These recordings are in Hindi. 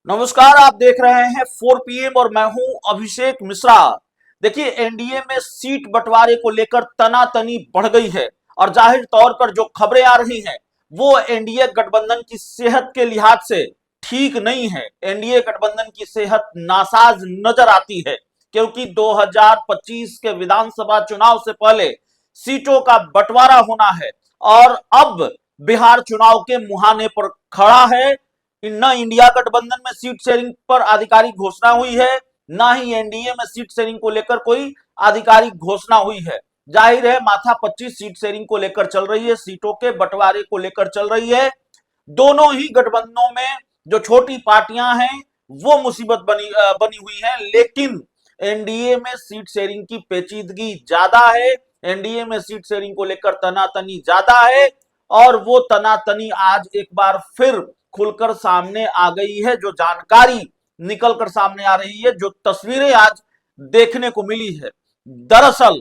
नमस्कार, आप देख रहे हैं 4 पीएम और मैं हूं अभिषेक मिश्रा। देखिए, एनडीए में सीट बंटवारे को लेकर तनातनी बढ़ गई है और जाहिर तौर पर जो खबरें आ रही हैं वो एनडीए गठबंधन की सेहत के लिहाज से ठीक नहीं है। एनडीए गठबंधन की सेहत नासाज नजर आती है क्योंकि 2025 के विधानसभा चुनाव से पहले सीटों का बंटवारा होना है और अब बिहार चुनाव के मुहाने पर खड़ा है। न इंडिया गठबंधन में सीट शेयरिंग पर आधिकारिक घोषणा हुई है, ना ही एनडीए में सीट शेयरिंग को लेकर कोई आधिकारिक घोषणा हुई है। जाहिर है माथा 25 सीट शेयरिंग को लेकर चल रही है, सीटों के बंटवारे को लेकर चल रही है। दोनों ही गठबंधनों में जो छोटी पार्टियां हैं वो मुसीबत बनी हुई है, लेकिन एनडीए में सीट शेयरिंग की पेचीदगी ज्यादा है। एनडीए में सीट शेयरिंग को लेकर तनातनी ज्यादा है और वो तनातनी आज एक बार फिर खुलकर सामने आ गई है। जो जानकारी निकलकर सामने आ रही है, जो तस्वीरें आज देखने को मिली है, दरअसल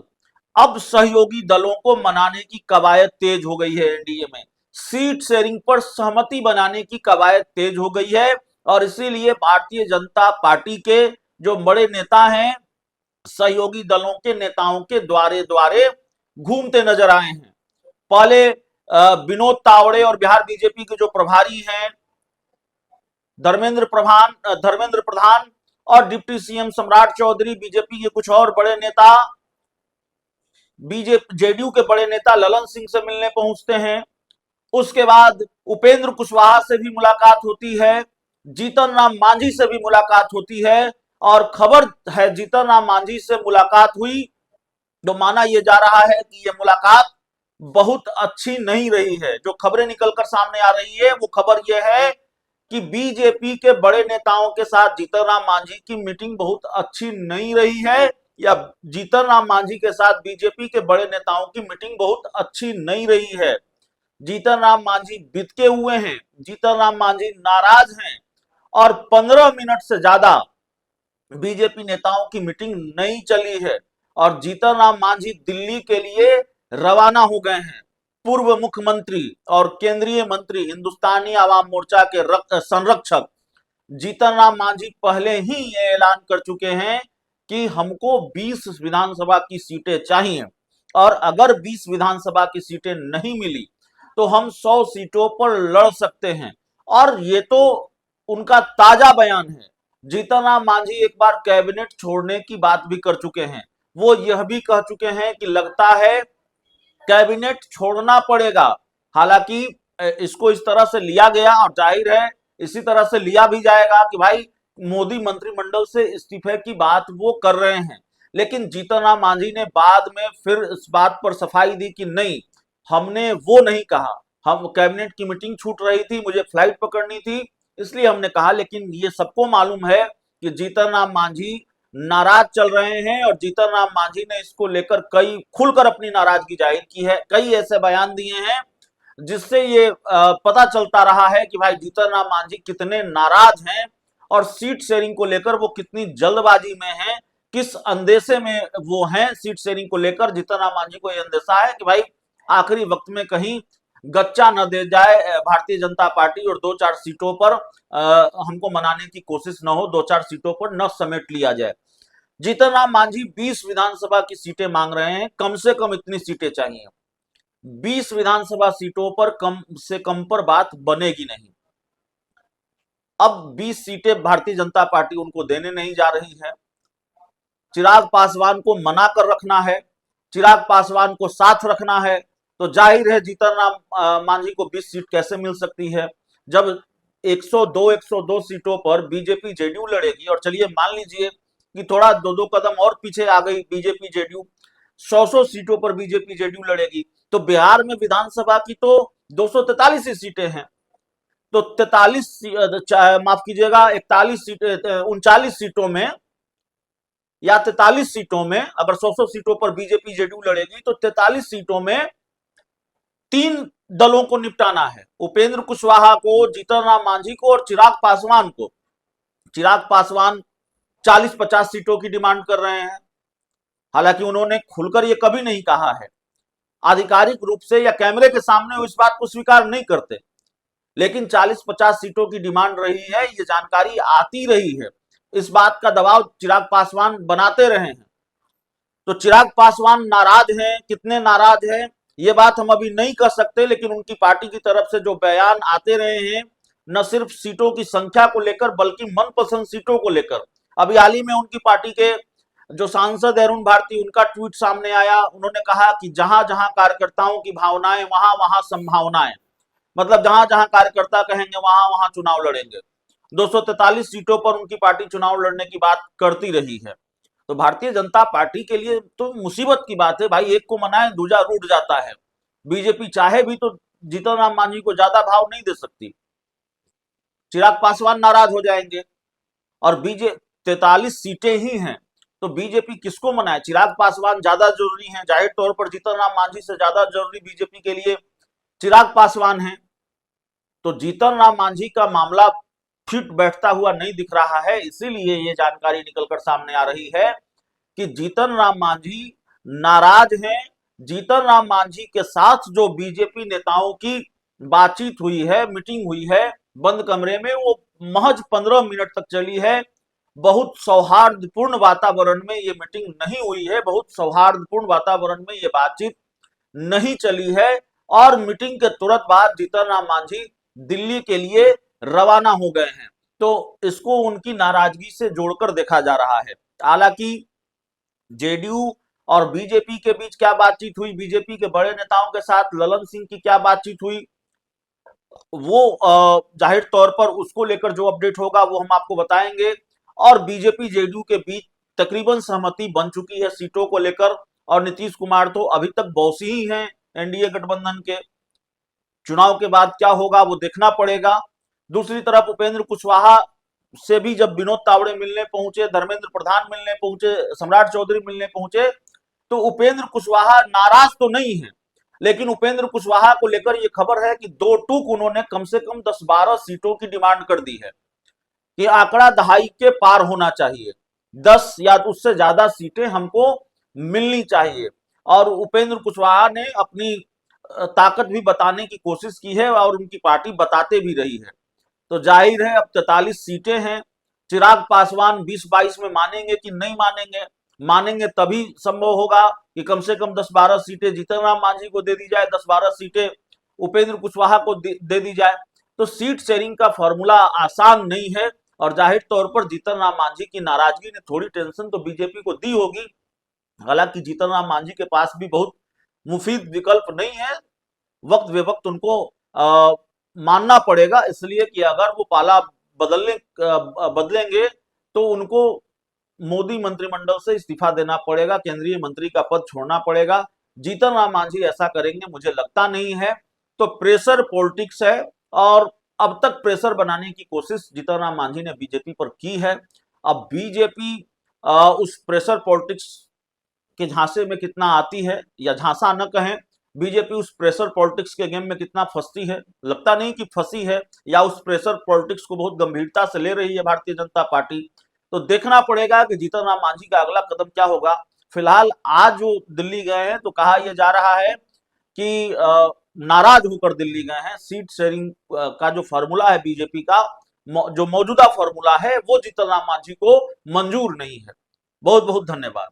अब सहयोगी दलों को मनाने की कवायद तेज हो गई है। एनडीए में सीट शेयरिंग पर सहमति बनाने की कवायद तेज हो गई है और इसीलिए भारतीय जनता पार्टी के जो बड़े नेता हैं सहयोगी दलों के नेताओं के द्वारे द्वारे घूमते नजर आए हैं। पहले विनोद तावड़े और बिहार बीजेपी के जो प्रभारी हैं धर्मेंद्र प्रधान और डिप्टी सीएम सम्राट चौधरी, बीजेपी के कुछ और बड़े नेता, बीजेपी जेडीयू के बड़े नेता ललन सिंह से मिलने पहुंचते हैं। उसके बाद उपेंद्र कुशवाहा से भी मुलाकात होती है, जीतन राम मांझी से भी मुलाकात होती है और खबर है जीतन राम मांझी से मुलाकात हुई तो माना यह जा रहा है कि यह मुलाकात बहुत अच्छी नहीं रही है। जो खबरें निकलकर सामने आ रही है वो खबर यह है कि बीजेपी के बड़े नेताओं के साथ जीतन राम मांझी की मीटिंग बहुत अच्छी नहीं रही है या जीतन राम मांझी के साथ बीजेपी के बड़े नेताओं की मीटिंग बहुत अच्छी नहीं रही है। जीतन राम मांझी बितके हुए हैं, जीतन राम मांझी नाराज हैं और 15 मिनट से ज्यादा बीजेपी नेताओं की मीटिंग नहीं चली है और जीतन राम मांझी दिल्ली के लिए रवाना हो गए हैं। पूर्व मुख्यमंत्री और केंद्रीय मंत्री, हिंदुस्तानी आवाम मोर्चा के संरक्षक जीतन राम मांझी पहले ही ये ऐलान कर चुके हैं कि हमको 20 विधानसभा की सीटें चाहिए और अगर 20 विधानसभा की सीटें नहीं मिली तो हम 100 सीटों पर लड़ सकते हैं। और ये तो उनका ताजा बयान है। जीतन राम मांझी एक बार कैबिनेट छोड़ने की बात भी कर चुके हैं। वो यह भी कह चुके हैं कि लगता है कैबिनेट छोड़ना पड़ेगा। हालांकि इसको इस तरह से लिया गया और जाहिर है इसी तरह से लिया भी जाएगा कि भाई मोदी मंत्रिमंडल से इस्तीफे की बात वो कर रहे हैं, लेकिन जीतन राम मांझी ने बाद में फिर इस बात पर सफाई दी कि नहीं, हमने वो नहीं कहा। हम कैबिनेट की मीटिंग छूट रही थी, मुझे फ्लाइट पकड़नी थी, इसलिए हमने कहा। लेकिन ये सबको मालूम है कि जीतन राम मांझी नाराज चल रहे हैं और जीतन राम मांझी ने इसको लेकर कई खुलकर अपनी नाराजगी जाहिर की है, कई ऐसे बयान दिए हैं जिससे ये पता चलता रहा है कि भाई जीतन राम मांझी कितने नाराज हैं और सीट शेयरिंग को लेकर वो कितनी जल्दबाजी में हैं, किस अंदेशे में वो हैं। सीट शेयरिंग को लेकर जीतन राम मांझी को यह अंदेशा है कि भाई आखिरी वक्त में कहीं गच्चा न दे जाए भारतीय जनता पार्टी और 2-4 सीटों पर हमको मनाने की कोशिश न हो, 2-4 सीटों पर न समेट लिया जाए। जीतन राम मांझी 20 विधानसभा की सीटें मांग रहे हैं, कम से कम इतनी सीटें चाहिए। 20 विधानसभा सीटों पर कम से कम पर बात बनेगी नहीं। अब 20 सीटें भारतीय जनता पार्टी उनको देने नहीं जा रही है। चिराग पासवान को मना कर रखना है, चिराग पासवान को साथ रखना है, तो जाहिर है जीतन राम मांझी को 20 सीट कैसे मिल सकती है जब 102 सीटों पर बीजेपी जेडीयू लड़ेगी। और चलिए मान लीजिए कि थोड़ा 2-2 कदम और पीछे आ गई बीजेपी जेडीयू, 100 सीटों पर बीजेपी जेडीयू लड़ेगी, तो बिहार में विधानसभा की तो 243 ही सीटें हैं। तो 43 माफ कीजिएगा 41 सीटें, 39 सीटों में या 43 सीटों में अगर 100 सीटों पर बीजेपी जेडीयू लड़ेगी तो 43 सीटों में 3 दलों को निपटाना है, उपेंद्र कुशवाहा को, जीतन राम मांझी को और चिराग पासवान को। चिराग पासवान 40-50 सीटों की डिमांड कर रहे हैं। हालांकि उन्होंने खुलकर यह कभी नहीं कहा है, आधिकारिक रूप से या कैमरे के सामने वो इस बात को स्वीकार नहीं करते, लेकिन 40-50 सीटों की डिमांड रही है, ये जानकारी आती रही है। इस बात का दबाव चिराग पासवान बनाते रहे हैं। तो चिराग पासवान नाराज हैं, कितने नाराज हैं ये बात हम अभी नहीं कर सकते, लेकिन उनकी पार्टी की तरफ से जो बयान आते रहे हैं, न सिर्फ सीटों की संख्या को लेकर बल्कि मनपसंद सीटों को लेकर। अभी हाल ही में उनकी पार्टी के जो सांसद अरुण भारती, उनका ट्वीट सामने आया। उन्होंने कहा कि जहां जहां कार्यकर्ताओं की भावनाएं वहां वहां संभावनाएं, मतलब जहां जहां कार्यकर्ता कहेंगे वहां वहां चुनाव लड़ेंगे। 243 सीटों पर उनकी पार्टी चुनाव लड़ने की बात करती रही है। तो भारतीय जनता पार्टी के लिए तो मुसीबत की बात है भाई, एक को मनाए दूजा रूठ जाता है। बीजेपी चाहे भी तो जीतन राम मांझी को ज्यादा भाव नहीं दे सकती, चिराग पासवान नाराज हो जाएंगे। और 43 सीटें ही हैं, तो बीजेपी किसको मनाए? चिराग पासवान ज्यादा जरूरी हैं, जाहिर तौर पर जीतन राम मांझी से ज्यादा जरूरी बीजेपी के लिए चिराग पासवान हैं। तो जीतन राम मांझी का मामला फिट बैठता हुआ नहीं दिख रहा है, इसीलिए ये जानकारी निकलकर सामने आ रही है कि जीतन राम मांझी नाराज हैं। जीतन राम मांझी के साथ जो बीजेपी नेताओं की बातचीत हुई है, मीटिंग हुई है बंद कमरे में, वो महज 15 मिनट तक चली है। बहुत सौहार्दपूर्ण वातावरण में ये मीटिंग नहीं हुई है, बहुत सौहार्दपूर्ण वातावरण में ये बातचीत नहीं चली है। और मीटिंग के तुरंत बाद जीतन राम मांझी दिल्ली के लिए रवाना हो गए हैं। तो इसको उनकी नाराजगी से जोड़कर देखा जा रहा है। हालांकि जेडीयू और बीजेपी के बीच क्या बातचीत हुई, बीजेपी के बड़े नेताओं के साथ ललन सिंह की क्या बातचीत हुई, वो जाहिर तौर पर उसको लेकर जो अपडेट होगा वो हम आपको बताएंगे। और बीजेपी जेडीयू के बीच तकरीबन सहमति बन चुकी है सीटों को लेकर, और नीतीश कुमार तो अभी तक बॉसी ही हैं एनडीए गठबंधन के। चुनाव के बाद क्या होगा वो देखना पड़ेगा। दूसरी तरफ उपेंद्र कुशवाहा से भी जब विनोद तावड़े मिलने पहुंचे, धर्मेंद्र प्रधान मिलने पहुंचे, सम्राट चौधरी मिलने पहुंचे, तो उपेंद्र कुशवाहा नाराज तो नहीं है, लेकिन उपेंद्र कुशवाहा को लेकर यह खबर है कि 2 टूक उन्होंने कम से कम 10-12 सीटों की डिमांड कर दी है कि आंकड़ा दहाई के पार होना चाहिए, 10 या उससे ज्यादा सीटें हमको मिलनी चाहिए। और उपेंद्र कुशवाहा ने अपनी ताकत भी बताने की कोशिश की है और उनकी पार्टी बताते भी रही है। तो जाहिर है अब 43 सीटें हैं। चिराग पासवान 20-22 में मानेंगे कि नहीं मानेंगे? मानेंगे तभी संभव होगा कि कम से कम 10-12 सीटें जीतन राम मांझी को दे दी जाए, 10-12 सीटें उपेंद्र कुशवाहा को दे दी जाए। तो सीट शेयरिंग का फॉर्मूला आसान नहीं है, और जाहिर तौर पर जीतन राम मांझी की नाराजगी ने थोड़ी टेंशन तो बीजेपी को दी होगी। हालांकि जीतन राम मांझी के पास भी बहुत मुफीद विकल्प नहीं है, वक्त बेवक्त उनको मानना पड़ेगा, इसलिए कि अगर वो पाला बदलेंगे तो उनको मोदी मंत्रिमंडल से इस्तीफा देना पड़ेगा, केंद्रीय मंत्री का पद छोड़ना पड़ेगा। जीतन राम मांझी ऐसा करेंगे मुझे लगता नहीं है। तो प्रेशर पॉलिटिक्स है, और अब तक प्रेशर बनाने की कोशिश जीतन राम मांझी ने बीजेपी पर की है। अब बीजेपी उस प्रेशर पॉलिटिक्स के झांसे में कितना आती है, या झांसा न कहें, बीजेपी उस प्रेशर पॉलिटिक्स के गेम में कितना फंसती है, लगता नहीं कि फंसी है, या उस प्रेशर पॉलिटिक्स को बहुत गंभीरता से ले रही है भारतीय जनता पार्टी। तो देखना पड़ेगा कि जीतन राम मांझी का अगला कदम क्या होगा। फिलहाल आज जो दिल्ली गए हैं तो कहा यह जा रहा है कि नाराज होकर दिल्ली गए हैं। सीट शेयरिंग का जो फॉर्मूला है बीजेपी का, जो मौजूदा फॉर्मूला है, वो जीतन राम मांझी को मंजूर नहीं है। बहुत बहुत धन्यवाद।